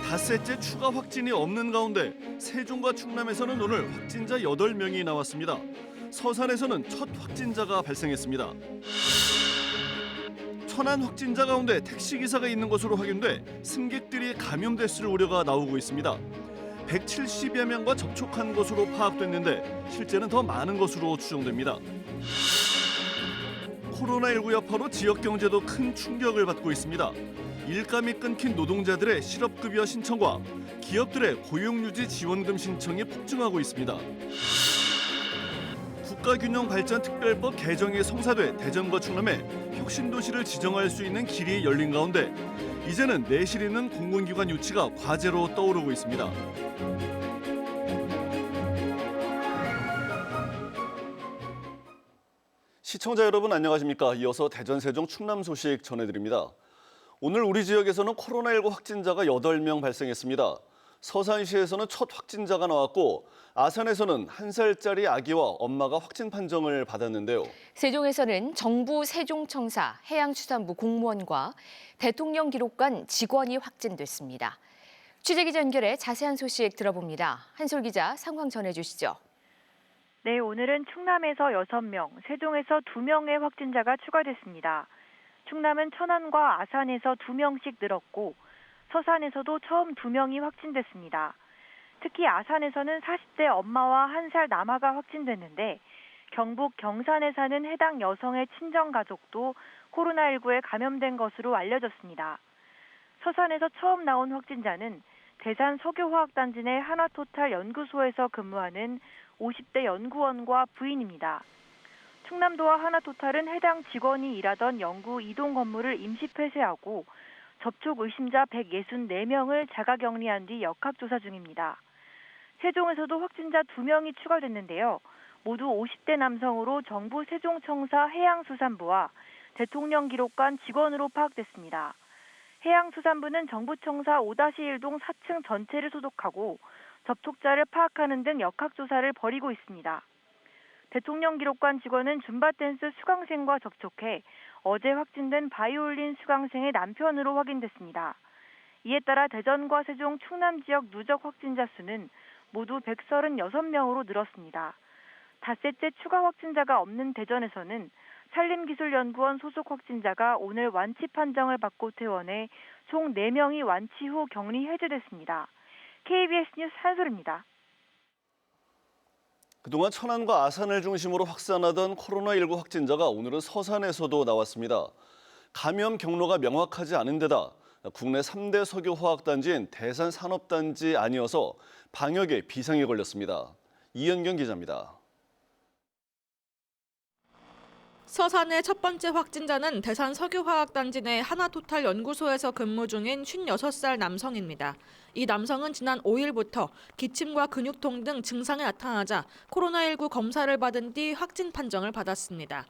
닷새째 추가 확진이 없는 가운데 세종과 충남에서는 오늘 확진자 8명이 나왔습니다. 서산에서는 첫 확진자가 발생했습니다. 천안 확진자 가운데 택시기사가 있는 것으로 확인돼 승객들이 감염됐을 우려가 나오고 있습니다. 170여 명과 접촉한 것으로 파악됐는데 실제는 더 많은 것으로 추정됩니다. 코로나19 여파로 지역 경제도 큰 충격을 받고 있습니다. 일감이 끊긴 노동자들의 실업급여 신청과 기업들의 고용유지 지원금 신청이 폭증하고 있습니다. 국가균형발전특별법 개정이 성사돼 대전과 충남에 혁신도시를 지정할 수 있는 길이 열린 가운데 이제는 내실 있는 공공기관 유치가 과제로 떠오르고 있습니다. 시청자 여러분 안녕하십니까? 이어서 대전, 세종, 충남 소식 전해드립니다. 오늘 우리 지역에서는 코로나19 확진자가 8명 발생했습니다. 서산시에서는 첫 확진자가 나왔고 아산에서는 1살짜리 아기와 엄마가 확진 판정을 받았는데요. 세종에서는 정부 세종청사 해양수산부 공무원과 대통령 기록관 직원이 확진됐습니다. 취재기자 연결해 자세한 소식 들어봅니다. 한솔 기자 상황 전해주시죠. 네, 오늘은 충남에서 6명, 세종에서 2명의 확진자가 추가됐습니다. 충남은 천안과 아산에서 2명씩 늘었고 서산에서도 처음 2명이 확진됐습니다. 특히 아산에서는 40대 엄마와 1살 남아가 확진됐는데 경북 경산에 사는 해당 여성의 친정가족도 코로나19에 감염된 것으로 알려졌습니다. 서산에서 처음 나온 확진자는 대산 석유화학단지 내 하나토탈 연구소에서 근무하는 50대 연구원과 부인입니다. 충남도와 하나토탈은 해당 직원이 일하던 연구 이동 건물을 임시 폐쇄하고 접촉 의심자 164명을 자가격리한 뒤 역학조사 중입니다. 세종에서도 확진자 2명이 추가됐는데요. 모두 50대 남성으로 정부 세종청사 해양수산부와 대통령 기록관 직원으로 파악됐습니다. 해양수산부는 정부청사 5-1동 4층 전체를 소독하고 접촉자를 파악하는 등 역학조사를 벌이고 있습니다. 대통령 기록관 직원은 줌바댄스 수강생과 접촉해 어제 확진된 바이올린 수강생의 남편으로 확인됐습니다. 이에 따라 대전과 세종, 충남 지역 누적 확진자 수는 모두 136명으로 늘었습니다. 닷새째 추가 확진자가 없는 대전에서는 산림기술연구원 소속 확진자가 오늘 완치 판정을 받고 퇴원해 총 4명이 완치 후 격리 해제됐습니다. KBS 뉴스 한솔입니다. 그동안 천안과 아산을 중심으로 확산하던 코로나19 확진자가 오늘은 서산에서도 나왔습니다. 감염 경로가 명확하지 않은 데다 국내 3대 석유화학단지인 대산산업단지 아니어서 방역에 비상이 걸렸습니다. 이현경 기자입니다. 서산의 첫 번째 확진자는 대산 석유화학단지 내 하나토탈 연구소에서 근무 중인 56살 남성입니다. 이 남성은 지난 5일부터 기침과 근육통 등 증상이 나타나자 코로나19 검사를 받은 뒤 확진 판정을 받았습니다.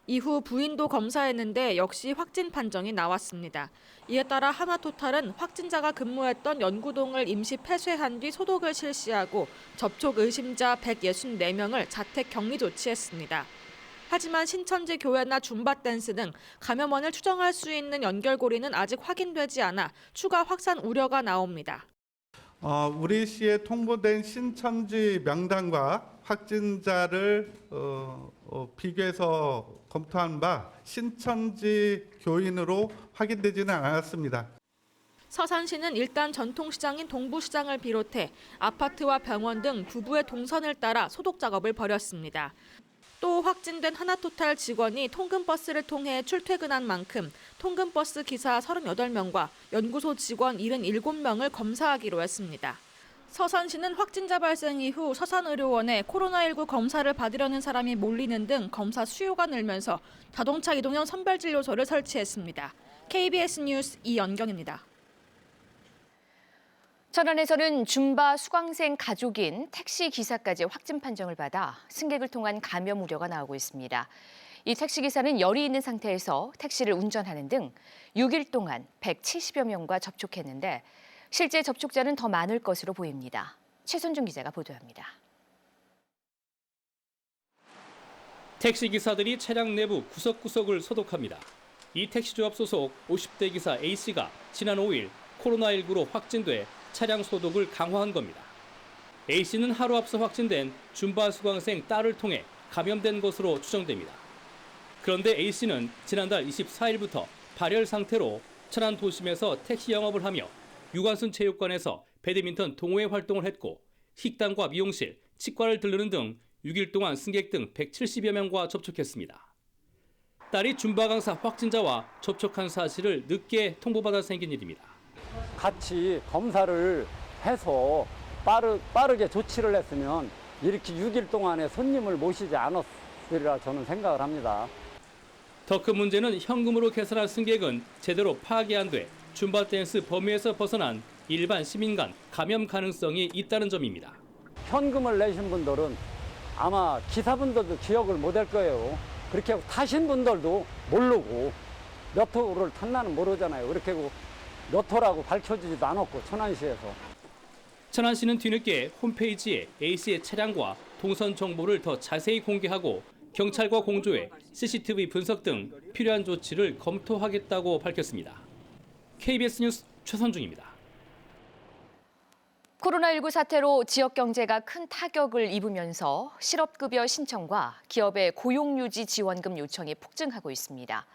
이후 부인도 검사했는데 역시 확진 판정이 나왔습니다. 이에 따라 하나토탈은 확진자가 근무했던 연구동을 임시 폐쇄한 뒤 소독을 실시하고 접촉 의심자 164명을 자택 격리 조치했습니다. 하지만 신천지 교회나 줌바댄스 등 감염원을 추정할 수 있는 연결고리는 아직 확인되지 않아 추가 확산 우려가 나옵니다. 우리 시에 통보된 신천지 명단과 확진자를 비교해서 검토한 바 신천지 교인으로 확인되지는 않았습니다. 서산시는 일단 전통시장인 동부시장을 비롯해 아파트와 병원 등 부부의 동선을 따라 소독 작업을 벌였습니다. 또 확진된 하나토탈 직원이 통근버스를 통해 출퇴근한 만큼 통근버스 기사 38명과 연구소 직원 77명을 검사하기로 했습니다. 서산시는 확진자 발생 이후 서산의료원에 코로나19 검사를 받으려는 사람이 몰리는 등 검사 수요가 늘면서 자동차 이동형 선별진료소를 설치했습니다. KBS 뉴스 이연경입니다. 천안에서는 줌바 수강생 가족인 택시 기사까지 확진 판정을 받아 승객을 통한 감염 우려가 나오고 있습니다. 이 택시 기사는 열이 있는 상태에서 택시를 운전하는 등 6일 동안 170여 명과 접촉했는데 실제 접촉자는 더 많을 것으로 보입니다. 최선중 기자가 보도합니다. 택시 기사들이 차량 내부 구석구석을 소독합니다. 이 택시조합 소속 50대 기사 A씨가 지난 5일 코로나19로 확진돼 차량 소독을 강화한 겁니다. A씨는 하루 앞서 확진된 줌바 수강생 딸을 통해 감염된 것으로 추정됩니다. 그런데 A씨는 지난달 24일부터 발열 상태로 천안 도심에서 택시 영업을 하며 유관순 체육관에서 배드민턴 동호회 활동을 했고 식당과 미용실, 치과를 들르는 등 6일 동안 승객 등 170여 명과 접촉했습니다. 딸이 줌바 강사 확진자와 접촉한 사실을 늦게 통보받아 생긴 일입니다. 같이 검사를 해서 빠르게 조치를 했으면 이렇게 6일 동안에 손님을 모시지 않았으리라 저는 생각을 합니다. 더 큰 문제는 현금으로 계산한 승객은 제대로 파악이 안 돼 줌바 댄스 범위에서 벗어난 일반 시민 간 감염 가능성이 있다는 점입니다. 현금을 내신 분들은 아마 기사분들도 기억을 못할 거예요. 그렇게 하고 타신 분들도 모르고 몇 호를 탔나는 모르잖아요. 그렇게 하고 몇 호라고 밝혀지지도 않았고 천안시에서. 천안시는 뒤늦게 홈페이지에 A씨의 차량과 동선 정보를 더 자세히 공개하고 경찰과 공조해 CCTV 분석 등 필요한 조치를 검토하겠다고 밝혔습니다. KBS 뉴스 최선중입니다. 코로나19 사태로 지역 경제가 큰 타격을 입으면서 실업급여 신청과 기업의 고용유지 지원금 요청이 폭증하고 있습니다.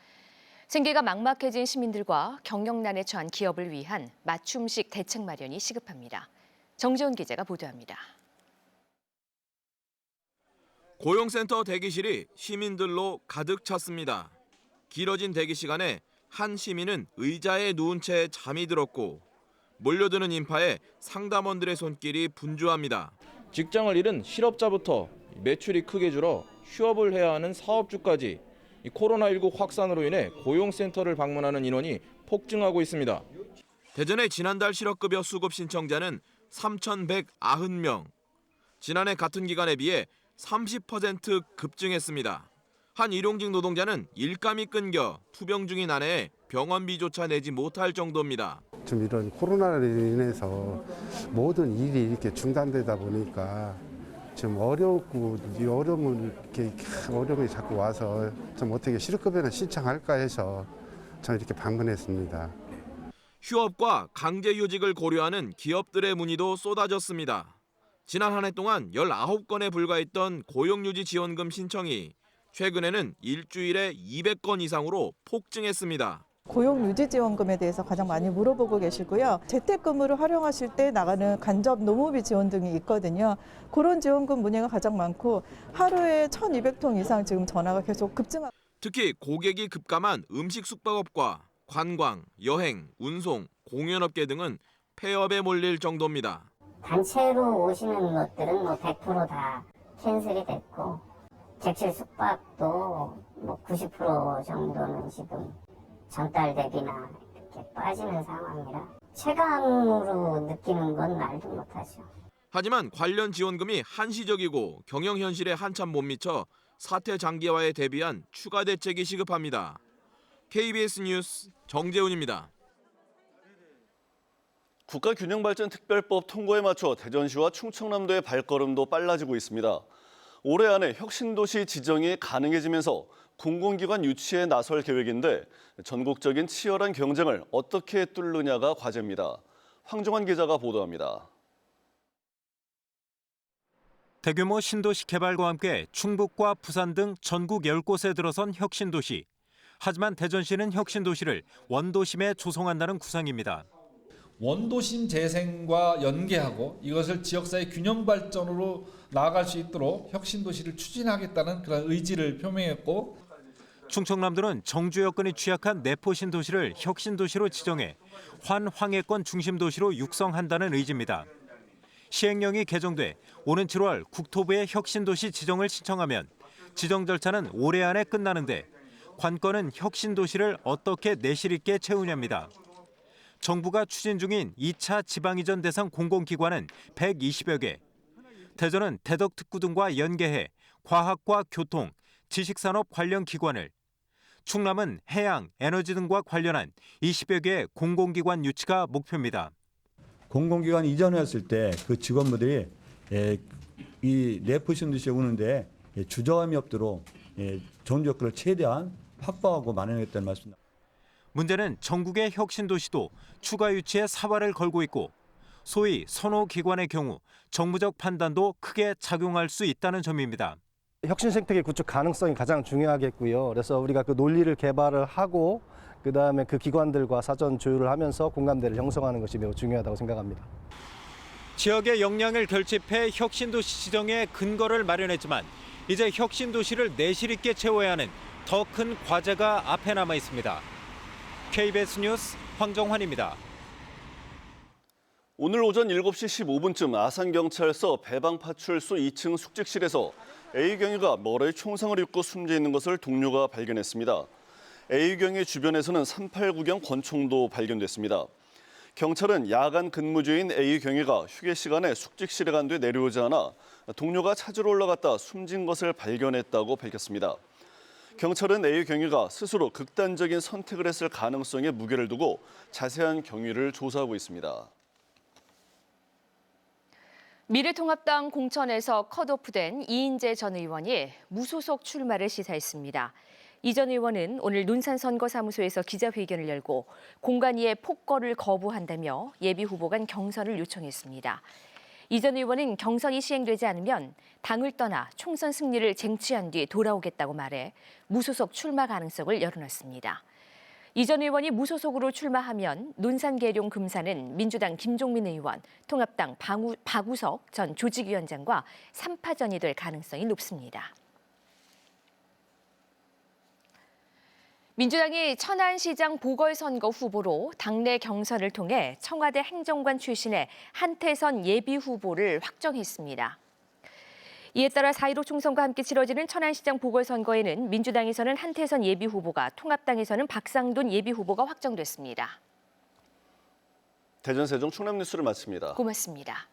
생계가 막막해진 시민들과 경영난에 처한 기업을 위한 맞춤식 대책 마련이 시급합니다. 정재훈 기자가 보도합니다. 고용센터 대기실이 시민들로 가득 찼습니다. 길어진 대기 시간에 한 시민은 의자에 누운 채 잠이 들었고 몰려드는 인파에 상담원들의 손길이 분주합니다. 직장을 잃은 실업자부터 매출이 크게 줄어 휴업을 해야 하는 사업주까지 코로나19 확산으로 인해 고용센터를 방문하는 인원이 폭증하고 있습니다. 대전의 지난달 실업급여 수급 신청자는 3,190명. 지난해 같은 기간에 비해 30% 급증했습니다. 한 일용직 노동자는 일감이 끊겨 투병 중인 아내에 병원비조차 내지 못할 정도입니다. 좀 이런 코로나로 인해서 모든 일이 이렇게 중단되다 보니까 좀 어렵고 이 어려움이 자꾸 와서 좀 어떻게 실업급여나 신청할까 해서 저는 이렇게 방문했습니다. 휴업과 강제휴직을 고려하는 기업들의 문의도 쏟아졌습니다. 지난 한 해 동안 19건에 불과했던 고용유지 지원금 신청이 최근에는 일주일에 200건 이상으로 폭증했습니다. 고용유지지원금에 대해서 가장 많이 물어보고 계시고요. 재택근무를 활용하실 때 나가는 간접 노무비 지원 등이 있거든요. 그런 지원금 문의가 가장 많고 하루에 1,200통 이상 지금 전화가 계속 급증하고 특히 고객이 급감한 음식 숙박업과 관광, 여행, 운송, 공연업계 등은 폐업에 몰릴 정도입니다. 단체로 오시는 것들은 100% 다 캔슬이 됐고 객실 숙박도 90% 정도는 지금 전달 대비나 이렇게 빠지는 상황이라 체감으로 느끼는 건 말도 못하죠. 하지만 관련 지원금이 한시적이고 경영 현실에 한참 못 미쳐 사태 장기화에 대비한 추가 대책이 시급합니다. KBS 뉴스 정재훈입니다. 국가균형발전특별법 통과에 맞춰 대전시와 충청남도의 발걸음도 빨라지고 있습니다. 올해 안에 혁신도시 지정이 가능해지면서 공공기관 유치에 나설 계획인데 전국적인 치열한 경쟁을 어떻게 뚫느냐가 과제입니다. 황종환 기자가 보도합니다. 대규모 신도시 개발과 함께 충북과 부산 등 전국 10곳에 들어선 혁신도시. 하지만 대전시는 혁신도시를 원도심에 조성한다는 구상입니다. 원도심 재생과 연계하고 이것을 지역사회 균형 발전으로 나아갈 수 있도록 혁신도시를 추진하겠다는 그런 의지를 표명했고 충청남도는 정주 여건이 취약한 내포신도시를 혁신도시로 지정해 환황해권 중심도시로 육성한다는 의지입니다. 시행령이 개정돼 오는 7월 국토부에 혁신도시 지정을 신청하면 지정 절차는 올해 안에 끝나는데 관건은 혁신도시를 어떻게 내실 있게 채우냐입니다. 정부가 추진 중인 2차 지방이전 대상 공공기관은 120여 개. 대전은 대덕특구 등과 연계해 과학과 교통, 지식산업 관련 기관을, 충남은 해양, 에너지 등과 관련한 20여 개의 공공기관 유치가 목표입니다. 공공기관 이전했을 때 그 직원분들이 이 내포신도시에 오는데 주저함이 없도록 정주 여건을 최대한 확보하고 마련하겠다는 말씀입니다. 문제는 전국의 혁신도시도 추가 유치에 사활을 걸고 있고 소위 선호기관의 경우 정무적 판단도 크게 작용할 수 있다는 점입니다. 혁신 생태계 구축 가능성이 가장 중요하겠고요. 그래서 우리가 그 논리를 개발을 하고 그다음에 그 기관들과 사전 조율을 하면서 공감대를 형성하는 것이 매우 중요하다고 생각합니다. 지역의 역량을 결집해 혁신도시 지정에 근거를 마련했지만 이제 혁신도시를 내실 있게 채워야 하는 더 큰 과제가 앞에 남아 있습니다. KBS 뉴스 황정환입니다. 오늘 오전 7시 15분쯤 아산경찰서 배방파출소 2층 숙직실에서 A경위가 머리에 총상을 입고 숨져 있는 것을 동료가 발견했습니다. A경위 주변에서는 389경 권총도 발견됐습니다. 경찰은 야간 근무 중인 A경위가 휴게 시간에 숙직실에 간 뒤 내려오지 않아 동료가 찾으러 올라갔다 숨진 것을 발견했다고 밝혔습니다. 경찰은 A경위가 스스로 극단적인 선택을 했을 가능성에 무게를 두고 자세한 경위를 조사하고 있습니다. 미래통합당 공천에서 컷오프된 이인재 전 의원이 무소속 출마를 시사했습니다. 이 전 의원은 오늘 논산선거사무소에서 기자회견을 열고 공관위의 폭거를 거부한다며 예비후보 간 경선을 요청했습니다. 이 전 의원은 경선이 시행되지 않으면 당을 떠나 총선 승리를 쟁취한 뒤 돌아오겠다고 말해 무소속 출마 가능성을 열어놨습니다. 이 전 의원이 무소속으로 출마하면 논산계룡 금산은 민주당 김종민 의원, 통합당 박우석 전 조직위원장과 3파전이 될 가능성이 높습니다. 민주당이 천안시장 보궐선거 후보로 당내 경선을 통해 청와대 행정관 출신의 한태선 예비후보를 확정했습니다. 이에 따라 4.15 총선과 함께 치러지는 천안시장 보궐선거에는 민주당에서는 한태선 예비후보가, 통합당에서는 박상돈 예비후보가 확정됐습니다. 대전 세종 충남 뉴스를 마칩니다. 고맙습니다.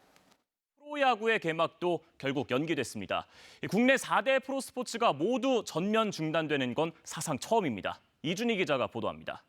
프로야구의 개막도 결국 연기됐습니다. 국내 4대 프로스포츠가 모두 전면 중단되는 건 사상 처음입니다. 이준희 기자가 보도합니다.